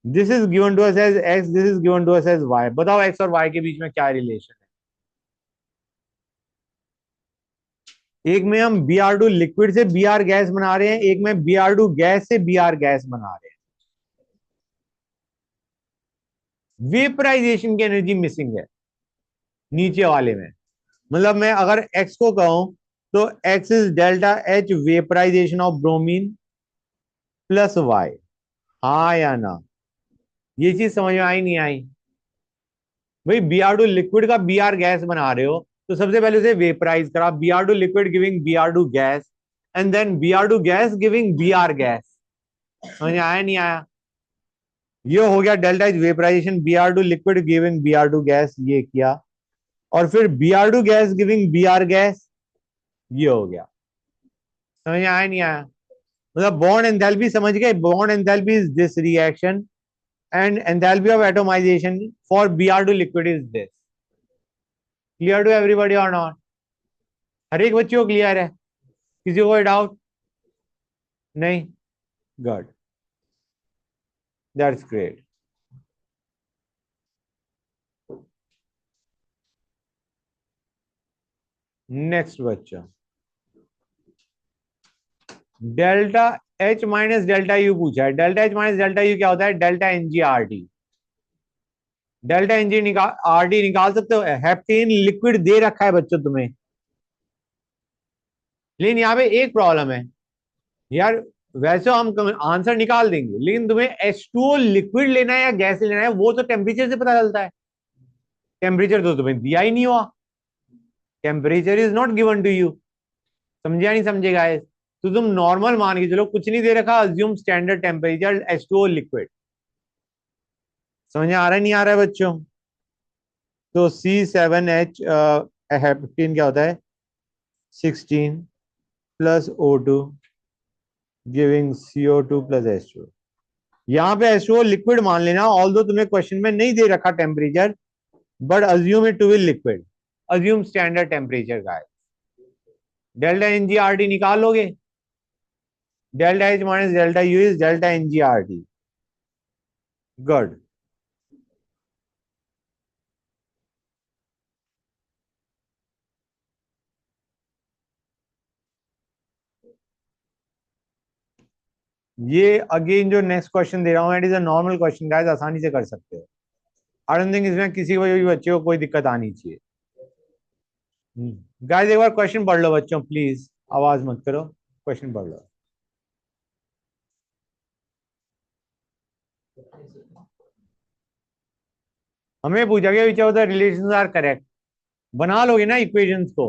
This is given to us as X, this is given to us as Y. बताओ एक्स और वाई के बीच में क्या रिलेशन है? एक में हम Br2 लिक्विड से Br गैस बना रहे हैं, एक में Br2 गैस से Br गैस बना रहे हैं। वेपराइजेशन की एनर्जी मिसिंग है नीचे वाले में। मतलब मैं अगर x को कहूं तो x is delta H vaporization of bromine plus y। हाँ या ना? ये चीज समझ में आई नहीं आई? भाई Br2 लिक्विड का Br गैस बना रहे हो तो सबसे पहले उसे वेपराइज करा, Br2 liquid giving Br2 gas, and then Br2 gas giving Br gas. समझ में आया नहीं आया? ये हो गया delta H vaporization, Br2 liquid giving Br2 gas, ये किया। और फिर Br2 gas giving Br gas, ये हो गया। समझ में आया नहीं आया? मतलब बॉन्ड एंथैल्पी समझ गए? Bond enthalpy is this reaction and enthalpy of atomization for Br2 liquid is this. Clear to everybody और नॉट? हर एक बच्चे को क्लियर है? किसी को कोई डाउट नहीं? Good, that's great. नेक्स्ट बच्चा, delta H minus delta U पूछा है। Delta H minus delta U क्या होता है? Delta N G R T. Delta N G निकाल, आर टी निकाल सकते हो? हेप्टेन लिक्विड दे रखा है बच्चों तुम्हें, लेकिन यहाँ पे एक प्रॉब्लम है यार। वैसे हम आंसर निकाल देंगे, लेकिन तुम्हें H2O लिक्विड लेना है या गैस लेना है वो तो टेम्परेचर से पता चलता है। टेम्परेचर तो तुम्हें दिया ही नहीं हुआ, temperature is not given to you. समझे या नहीं समझेगा? तो तुम नॉर्मल मान के चलो, कुछ नहीं दे रखा, assume standard temperature H2O liquid. समझ में आ रहा है नहीं आ रहा है बच्चों? तो C7H हेप्टेन क्या होता है? 16 plus O2 giving CO2 plus H2। यहाँ पे H2O लिक्विड मान लेना, ऑल्दो तुम्हें क्वेश्चन में नहीं दे रखा temperature, but assume it to be liquid, assume standard temperature का है। डेल्टा एनजीआरटी निकाल लोगे? Delta H minus delta U is delta N G R T. Good. ये अगेन जो नेक्स्ट क्वेश्चन दे रहा हूँ, it is a normal question guys, आसानी से कर सकते हो। आई डोंट थिंक इसमें किसी को भी बच्चे को कोई दिक्कत आनी चाहिए। गाइस एक बार क्वेश्चन पढ़ लो बच्चों प्लीज, आवाज मत करो, क्वेश्चन पढ़ लो। हमें पूछा गया which of the relations are correct. बना लोगे ना इक्वेशंस को?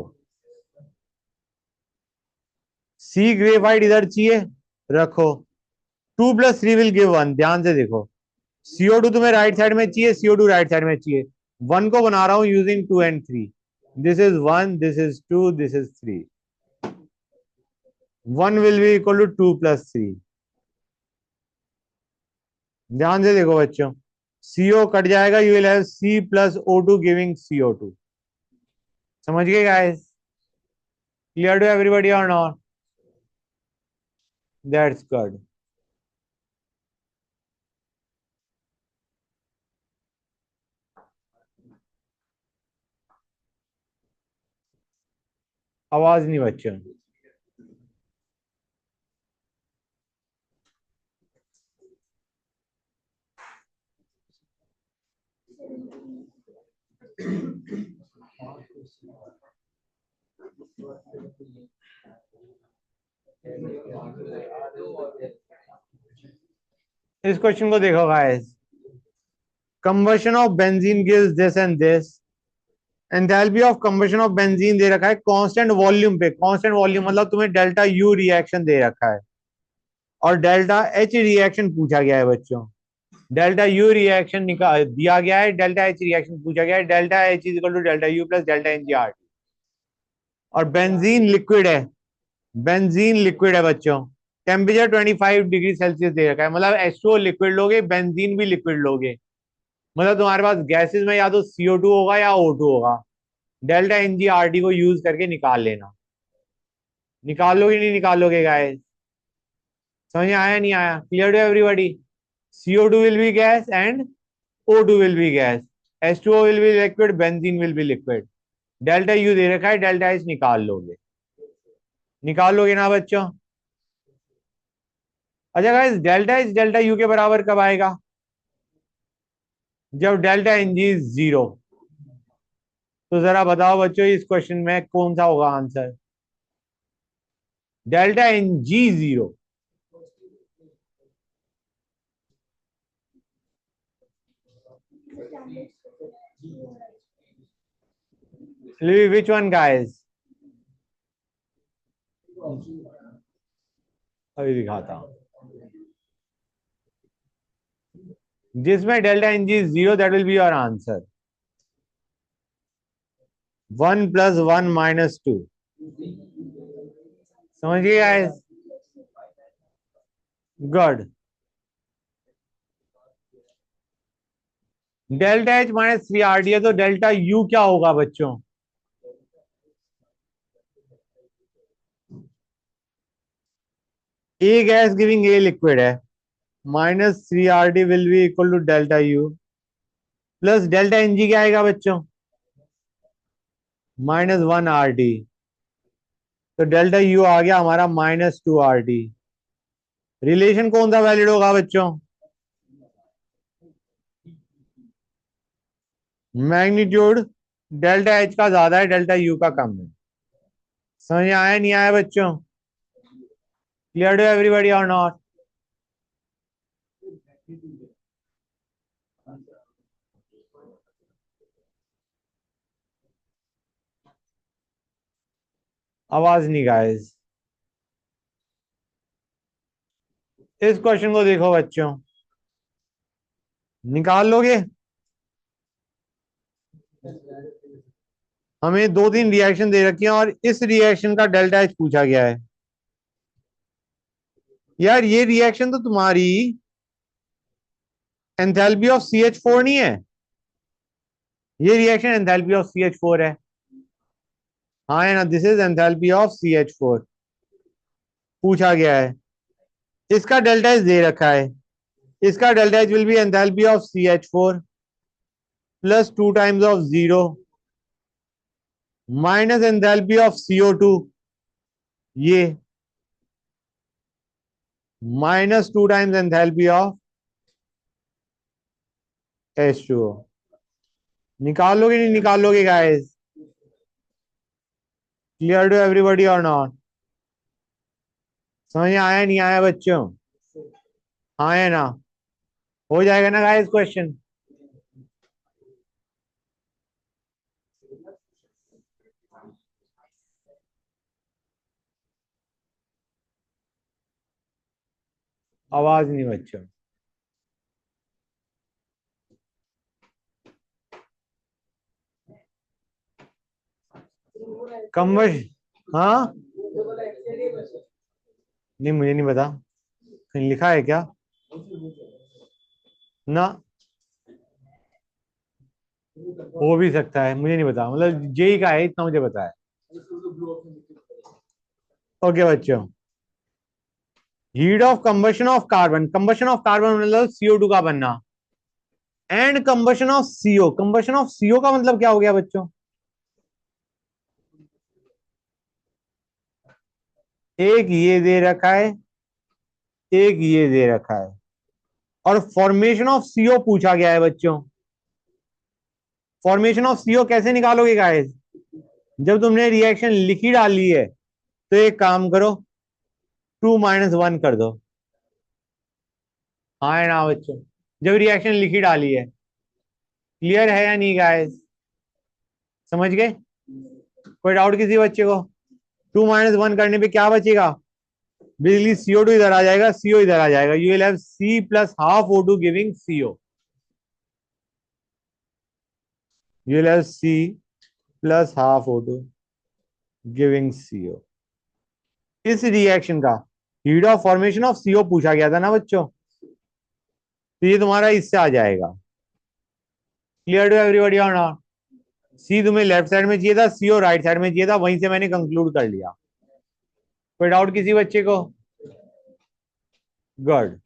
सी ग्रेफाइट इधर चाहिए, रखो। 2 + 3 विल गिव 1। ध्यान से देखो, CO2 तुम्हें राइट साइड में चाहिए, CO2 राइट साइड में चाहिए। 1 को बना रहा हूं using 2 and 3। This is 1, this is 2, this is 3। 1 will be equal to 2 + 3। ध्यान से देखो बच्चों, CO कट जाएगा, you will have C plus O2 giving CO2। समझ गए गाइस? क्लियर टू एवरीबॉडी और नॉट? That's good. आवाज नहीं बच्चों। इस क्वेश्चन को देखो guys, combustion of benzene gives this and this. Enthalpy of combustion of benzene दे रखा है कांस्टेंट वॉल्यूम पे। कांस्टेंट वॉल्यूम मतलब तुम्हें डेल्टा यू रिएक्शन दे रखा है, और डेल्टा एच रिएक्शन पूछा गया है बच्चों। डेल्टा यू रिएक्शन निकाल दिया गया है, डेल्टा एच रिएक्शन पूछा गया है। Delta H is equal to delta U plus delta N G R. और बेंजीन लिक्विड है, बेंजीन लिक्विड है बच्चों। टेम्परेचर 25 डिग्री सेल्सियस दे रखा है, मतलब H2O लिक्विड लोगे, बेंजीन भी लिक्विड लोगे। मतलब तुम्हारे पास गैसेस में या तो CO2 होगा या O2 होगा। डेल्टा एनजीआरटी को यूज करके निकाल लेना। निकालोगे नहीं निकालोगे गाइस? समझ में आया नहीं आया? Clear to everybody? CO2 will be gas and O2 will be gas, H2O will be liquid, benzene will be liquid. Delta U दे रखा है, डेल्टा एच निकाल लोगे। निकाल लोगे ना बच्चों? अच्छा guys, delta H delta U के बराबर कब आएगा? जब डेल्टा एन जी 0। तो जरा बताओ बच्चों, इस क्वेश्चन में कौन सा होगा answer? Delta N G 0। Which one guys? अभी दिखाता हूं। जिसमें delta N G 0, that will be your answer. 1 + 1 - 2। समझिए guys? Good. Delta H -3 RD है, तो डेल्टा यू क्या होगा बच्चों? A gas giving a liquid है, -3 RD will be equal to delta U plus delta N G क्या आएगा बच्चों? -1 RD। तो डेल्टा यू आ गया हमारा -2 RD। रिलेशन कौन सा वैलिड होगा बच्चों? मैग्नीट्यूड डेल्टा एच का ज्यादा है, डेल्टा यू का कम है। समझ आया नहीं आया बच्चों? क्लियर टू एवरीबॉडी और नॉट? आवाज नहीं गाइस। इस क्वेश्चन को देखो बच्चों, निकाल लोगे? हमें 2-3 रिएक्शन दे रखी हैं और इस रिएक्शन का डेल्टा एच पूछा गया है। यार ये रिएक्शन तो तुम्हारी एंथैल्पी ऑफ CH4 नहीं है, ये रिएक्शन एंथैल्पी ऑफ CH4 है। हाँ है ना, this is enthalpy of CH4 पूछा गया है। इसका डेल्टा एच दे रखा है, इसका delta H will be enthalpy of CH4 plus 2 times of 0 minus enthalpy of CO2, ये -2 टाइम्स एंथैल्पी ऑफ H2O। निकाल लोगे नहीं निकाल लोगे गाइस? क्लियर टू एवरीबॉडी और नॉट? समझ आया नहीं आया बच्चों? हाँ है ना? हो जाएगा ना गाइस क्वेश्चन? आवाज नहीं बच्चों। कम्बश हाँ, नहीं मुझे नहीं पता, कहीं लिखा है क्या? ना, हो भी सकता है, मुझे नहीं पता, मतलब जेई का है इतना मुझे पता है। ओके बच्चों, heat of combustion of carbon, combustion of carbon मतलब CO2 का बनना, and combustion of CO, combustion of CO का मतलब क्या हो गया बच्चों? एक ये दे रखा है, एक ये दे रखा है, और फॉर्मेशन ऑफ CO पूछा गया है बच्चों। फॉर्मेशन ऑफ CO कैसे निकालोगे गाइस? जब तुमने रिएक्शन लिखी डाली है तो एक काम करो, 2 - 1 कर दो। हाँ है ना बच्चों? जब रिएक्शन लिखी डाली है। क्लियर है या नहीं गाइस? समझ गए? कोई डाउट किसी बच्चे को? 2 - 1 करने पे क्या बचेगा? बेसिकली CO2 इधर आ जाएगा, CO इधर आ जाएगा, you will have C plus half O2 giving CO। You will have C plus half O2 giving CO। इस रिएक्शन का heat of formation of CO पूछा गया था ना बच्चों, तो ये तुम्हारा इससे आ जाएगा। क्लियर टू एवरीबॉडी और नॉट? सी तुम्हें लेफ्ट साइड में चाहिए था, CO राइट साइड में चाहिए था, वहीं से मैंने कंक्लूड कर लिया। कोई डाउट किसी बच्चे को? गुड।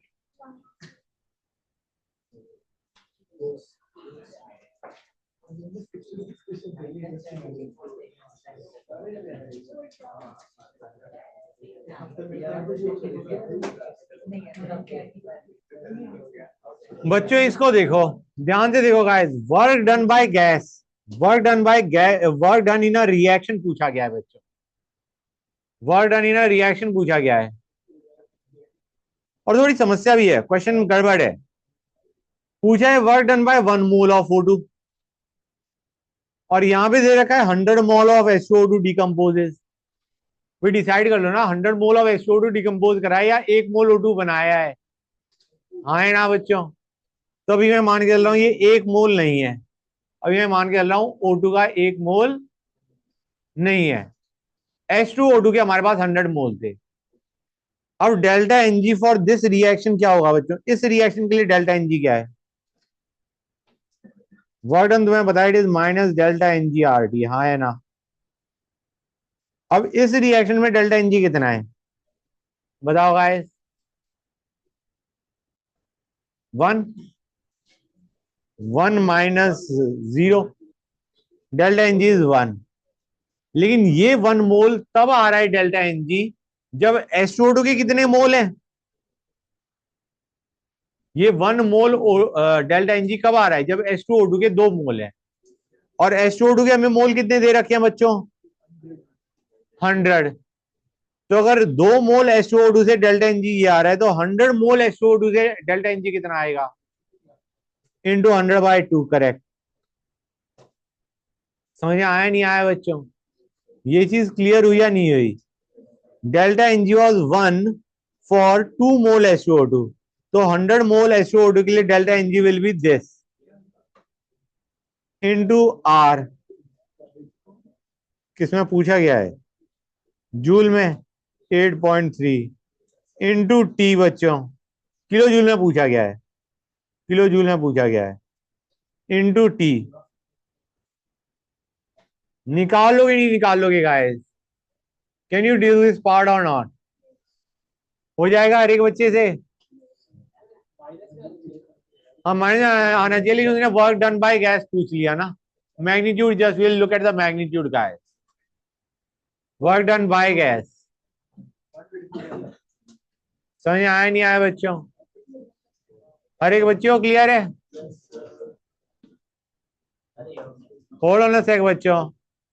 बच्चों इसको देखो, ध्यान से देखो guys, work done by gas, work done in a reaction पूछा गया है बच्चों, work done in a reaction पूछा गया है। और थोड़ी समस्या भी है, क्वेश्चन गड़बड़ है। पूछा है work done by 1 mole of O2, और यहां पे दे रखा है 100 मोल ऑफ SO2 डिकम्पोजेस। फिर डिसाइड कर लो ना, 100 मोल ऑफ SO2 डिकम्पोज कराया या 1 मोल O2 बनाया है। हाँ है ना बच्चों? तो अभी मैं मान के चल रहा हूँ ये 1 मोल नहीं है, अभी मैं मान के चल रहा हूँ O2 का 1 मोल नहीं है। H2O2 के हमारे पास 100 मोल थे। अब delta Ng for this reaction क्या होगा बच्चों? इस रिएक्शन के लिए डेल्टा Ng क्या है? वर्क डन तुम्हें बताया, it is minus delta NgRT, हाँ है ना? अब इस रिएक्शन में डेल्टा Ng कितना है बताओ guys? 1, 1 minus 0, delta Ng is 1। लेकिन ये 1 मोल तब आ रहा है डेल्टा Ng जब H2O2 के कितने मोल हैं? ये 1 मोल डेल्टा Ng कब आ रहा है? जब H2O2 के 2 मोल हैं। और H2O2 के हमें मोल कितने दे रखे हैं बच्चों? 100। तो अगर 2 मोल H2O2 से डेल्टा Ng ये आ रहा है, तो 100 मोल H2O2 से डेल्टा Ng कितना आएगा? Into 100/2, correct. समझ में आया नहीं आया बच्चों? ये चीज क्लियर हुई या नहीं हुई? Delta Ng was 1 for 2 mole H2O2, तो 100 मोल H2O2 के लिए delta Ng will be this into R। किसमें पूछा गया है? जूल में 8.3 इंटू T बच्चों, किलो जूल में पूछा गया है, किलो जूल में पूछा गया है, इंटू T। निकाल लोगे नहीं निकाल लोगे guys? Can you do this part और नॉट? हो जाएगा हर एक बच्चे से? हाँ माइनस आना चाहिए, लेकिन उसने वर्क डन बाय गैस पूछ लिया ना। Magnitude, just will look at the magnitude guys, work done by gas. समझ में आया नहीं आया बच्चों? हर एक बच्चों क्लियर है? होल्ड ऑन अ सेक बच्चों।